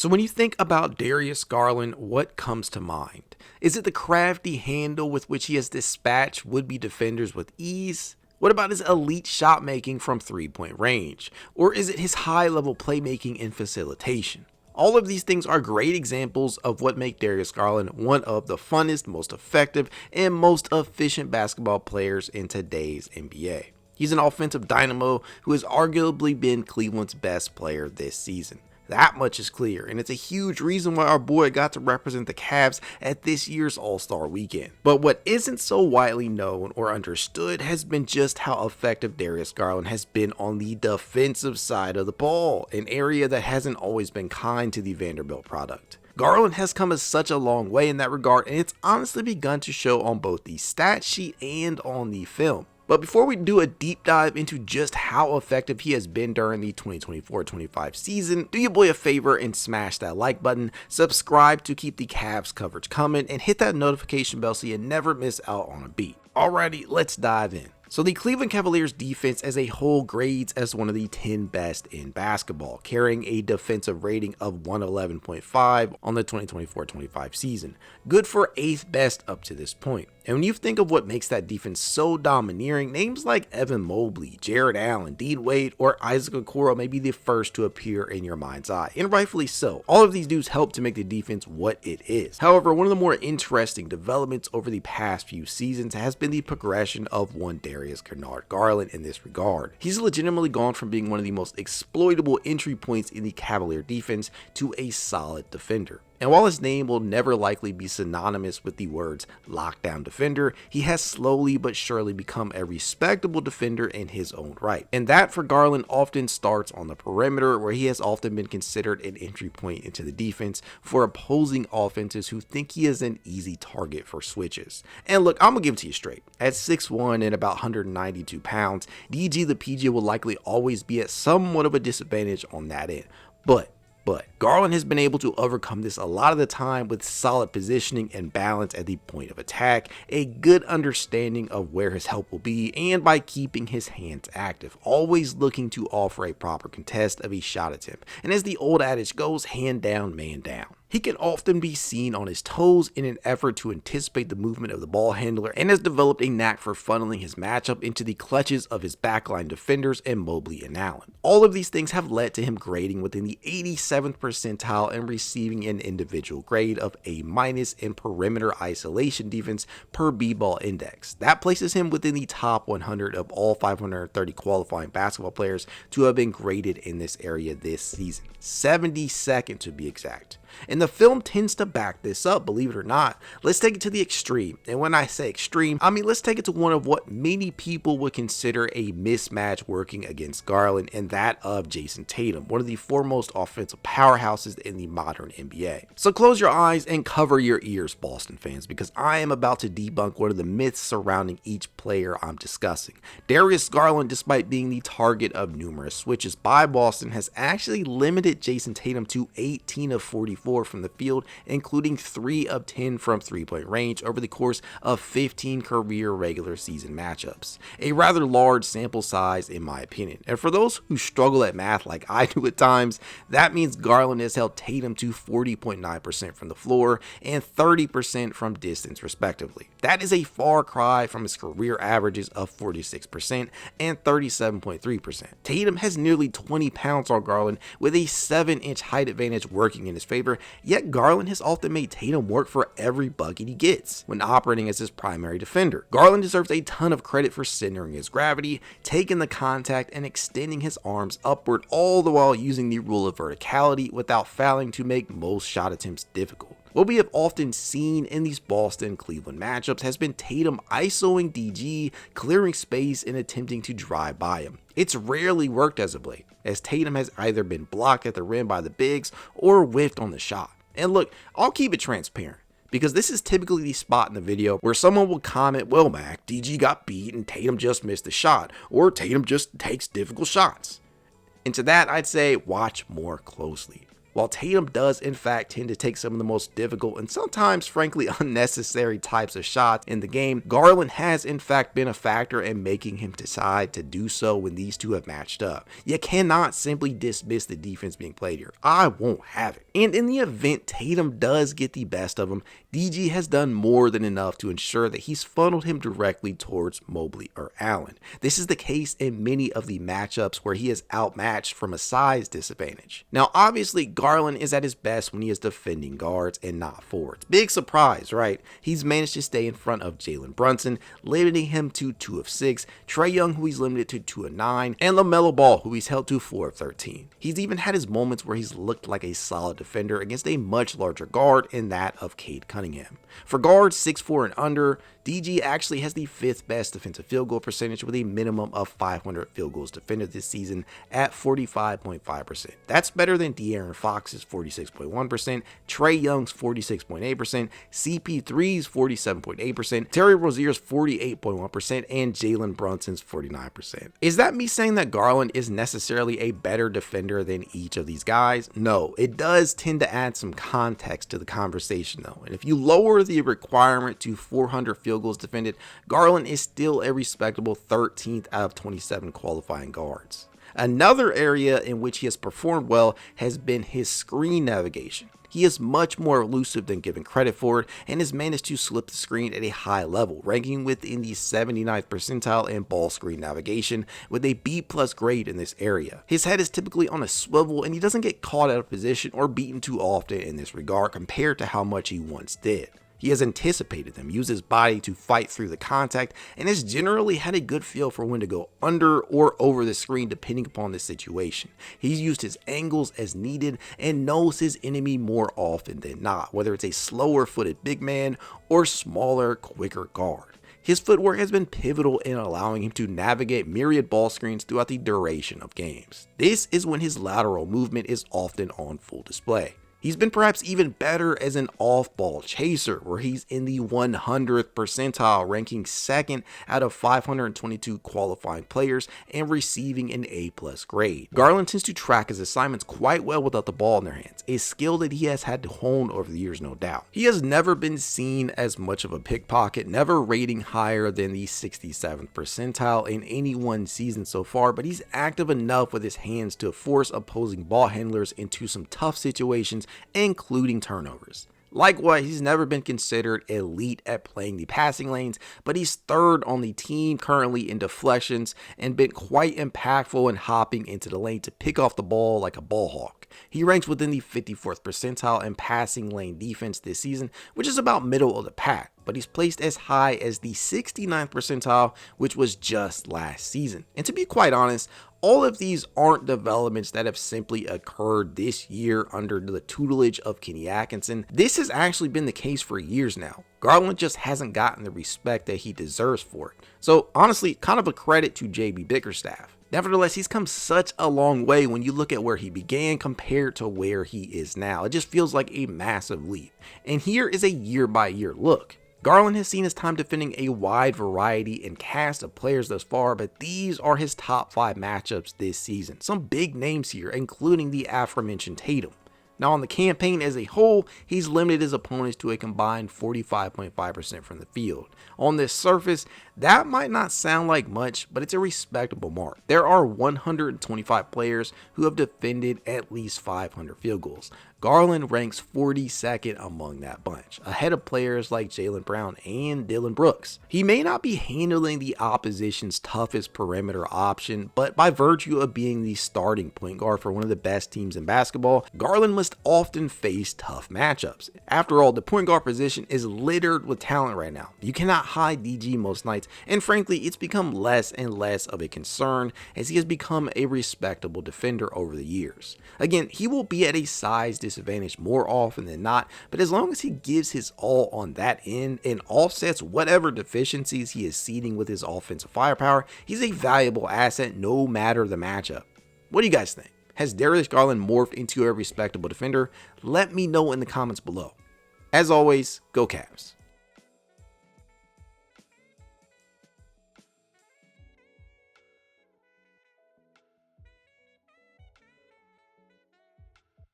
So when you think about Darius Garland, what comes to mind? Is it the crafty handle with which he has dispatched would-be defenders with ease? What about his elite shot making from three-point range? Or is it his high-level playmaking and facilitation? All of these things are great examples of what make Darius Garland one of the funnest, most effective, and most efficient basketball players in today's NBA. He's an offensive dynamo who has arguably been Cleveland's best player this season. That much is clear, and it's a huge reason why our boy got to represent the Cavs at this year's All-Star Weekend. But what isn't so widely known or understood has been just how effective Darius Garland has been on the defensive side of the ball, an area that hasn't always been kind to the Vanderbilt product. Garland has come such a long way in that regard, and it's honestly begun to show on both the stat sheet and on the film. But before we do a deep dive into just how effective he has been during the 2024-25 season, do your boy a favor and smash that like button, subscribe to keep the Cavs coverage coming, and hit that notification bell so you never miss out on a beat. Alrighty, let's dive in. So the Cleveland Cavaliers defense as a whole grades as one of the 10 best in basketball, carrying a defensive rating of 111.5 on the 2024-25 season. Good for 8th best up to this point. And when you think of what makes that defense so domineering, names like Evan Mobley, Jarrett Allen, Dean Wade, or Isaac Okoro may be the first to appear in your mind's eye, and rightfully so. All of these dudes help to make the defense what it is. However, one of the more interesting developments over the past few seasons has been the progression of one Darius Garland in this regard. He's legitimately gone from being one of the most exploitable entry points in the Cavalier defense to a solid defender. And while his name will never likely be synonymous with the words lockdown defender, he has slowly but surely become a respectable defender in his own right. And that for Garland often starts on the perimeter, where he has often been considered an entry point into the defense for opposing offenses who think he is an easy target for switches. And look, I'm gonna give it to you straight. At 6'1" and about 192 pounds, DG the PG will likely always be at somewhat of a disadvantage on that end. But Garland has been able to overcome this a lot of the time with solid positioning and balance at the point of attack, a good understanding of where his help will be, and by keeping his hands active, always looking to offer a proper contest of a shot attempt. And as the old adage goes, hand down, man down. He can often be seen on his toes in an effort to anticipate the movement of the ball handler, and has developed a knack for funneling his matchup into the clutches of his backline defenders and Mobley and Allen. All of these things have led to him grading within the 87th percentile and receiving an individual grade of A- in perimeter isolation defense per B-ball index. That places him within the top 100 of all 530 qualifying basketball players to have been graded in this area this season. 72nd to be exact. And the film tends to back this up, believe it or not. Let's take it to the extreme. And when I say extreme, I mean let's take it to one of what many people would consider a mismatch working against Garland, and that of Jason Tatum, one of the foremost offensive powerhouses in the modern NBA. So close your eyes and cover your ears, Boston fans, because I am about to debunk one of the myths surrounding each player I'm discussing. Darius Garland, despite being the target of numerous switches by Boston, has actually limited Jason Tatum to 18 of 44 from the field, including 3 of 10 from three-point range over the course of 15 career regular season matchups. A rather large sample size in my opinion. And for those who struggle at math like I do at times, that means Garland has held Tatum to 40.9% from the floor and 30% from distance respectively. That is a far cry from his career averages of 46% and 37.3%. Tatum has nearly 20 pounds on Garland with a 7-inch height advantage working in his favor, yet Garland has often made Tatum work for every bucket he gets when operating as his primary defender. Garland deserves a ton of credit for centering his gravity, taking the contact, and extending his arms upward, all the while using the rule of verticality without failing to make most shot attempts difficult. What we have often seen in these Boston-Cleveland matchups has been Tatum isoing DG, clearing space, and attempting to drive by him. It's rarely worked as of late, as Tatum has either been blocked at the rim by the bigs or whiffed on the shot. And look, I'll keep it transparent, because this is typically the spot in the video where someone will comment, well Mac, DG got beat and Tatum just missed the shot, or Tatum just takes difficult shots. And to that I'd say watch more closely. While Tatum does in fact tend to take some of the most difficult and sometimes frankly unnecessary types of shots in the game, Garland has in fact been a factor in making him decide to do so when these two have matched up. You cannot simply dismiss the defense being played here. I won't have it. And in the event Tatum does get the best of him, DG has done more than enough to ensure that he's funneled him directly towards Mobley or Allen. This is the case in many of the matchups where he is outmatched from a size disadvantage. Now obviously Garland is at his best when he is defending guards and not forwards. Big surprise, right? He's managed to stay in front of Jalen Brunson, limiting him to 2 of 6, Trae Young, who he's limited to 2 of 9, and LaMelo Ball, who he's held to 4 of 13. He's even had his moments where he's looked like a solid defender against a much larger guard in that of Cade Cunningham. For guards 6'4" and under, DG actually has the 5th best defensive field goal percentage with a minimum of 500 field goals defended this season at 45.5%. That's better than De'Aaron Fox's 46.1%, Trae Young's 46.8%, CP3's 47.8%, Terry Rozier's 48.1%, and Jalen Brunson's 49%. Is that me saying that Garland is necessarily a better defender than each of these guys? No, it does tend to add some context to the conversation though, and if you lower the requirement to 400 field goals defended, Garland is still a respectable 13th out of 27 qualifying guards. Another area in which he has performed well has been his screen navigation. He is much more elusive than given credit for and has managed to slip the screen at a high level, ranking within the 79th percentile in ball screen navigation with a B+ grade in this area. His head is typically on a swivel and he doesn't get caught out of position or beaten too often in this regard compared to how much he once did. He has anticipated them, used his body to fight through the contact, and has generally had a good feel for when to go under or over the screen depending upon the situation. He's used his angles as needed and knows his enemy more often than not, whether it's a slower footed big man or smaller, quicker guard. His footwork has been pivotal in allowing him to navigate myriad ball screens throughout the duration of games. This is when his lateral movement is often on full display. He's been perhaps even better as an off-ball chaser, where he's in the 100th percentile, ranking 2nd out of 522 qualifying players and receiving an A+ grade. Garland tends to track his assignments quite well without the ball in their hands, a skill that he has had to hone over the years, no doubt. He has never been seen as much of a pickpocket, never rating higher than the 67th percentile in any one season so far, but he's active enough with his hands to force opposing ball handlers into some tough situations, including turnovers. Likewise, he's never been considered elite at playing the passing lanes, but he's 3rd on the team currently in deflections and been quite impactful in hopping into the lane to pick off the ball like a ball hawk. He ranks within the 54th percentile in passing lane defense this season, which is about middle of the pack, but he's placed as high as the 69th percentile, which was just last season. And to be quite honest, all of these aren't developments that have simply occurred this year under the tutelage of Kenny Atkinson. This has actually been the case for years now. Garland just hasn't gotten the respect that he deserves for it. So honestly, kind of a credit to JB Bickerstaff. Nevertheless, he's come such a long way when you look at where he began compared to where he is now. It just feels like a massive leap. And here is a year-by-year look. Garland has seen his time defending a wide variety and cast of players thus far, but these are his top 5 matchups this season. Some big names here, including the aforementioned Tatum. Now on the campaign as a whole, he's limited his opponents to a combined 45.5% from the field. On this surface, that might not sound like much, but it's a respectable mark. There are 125 players who have defended at least 500 field goals. Garland ranks 42nd among that bunch, ahead of players like Jaylen Brown and Dillon Brooks. He may not be handling the opposition's toughest perimeter option, but by virtue of being the starting point guard for one of the best teams in basketball, Garland must often face tough matchups. After all, the point guard position is littered with talent right now. You cannot hide DG most nights, and frankly, it's become less and less of a concern as he has become a respectable defender over the years. Again, he will be at a size disadvantage more often than not, but as long as he gives his all on that end and offsets whatever deficiencies he is seeding with his offensive firepower, he's a valuable asset no matter the matchup. What do you guys think? Has Darius Garland morphed into a respectable defender? Let me know in the comments below. As always, go Cavs.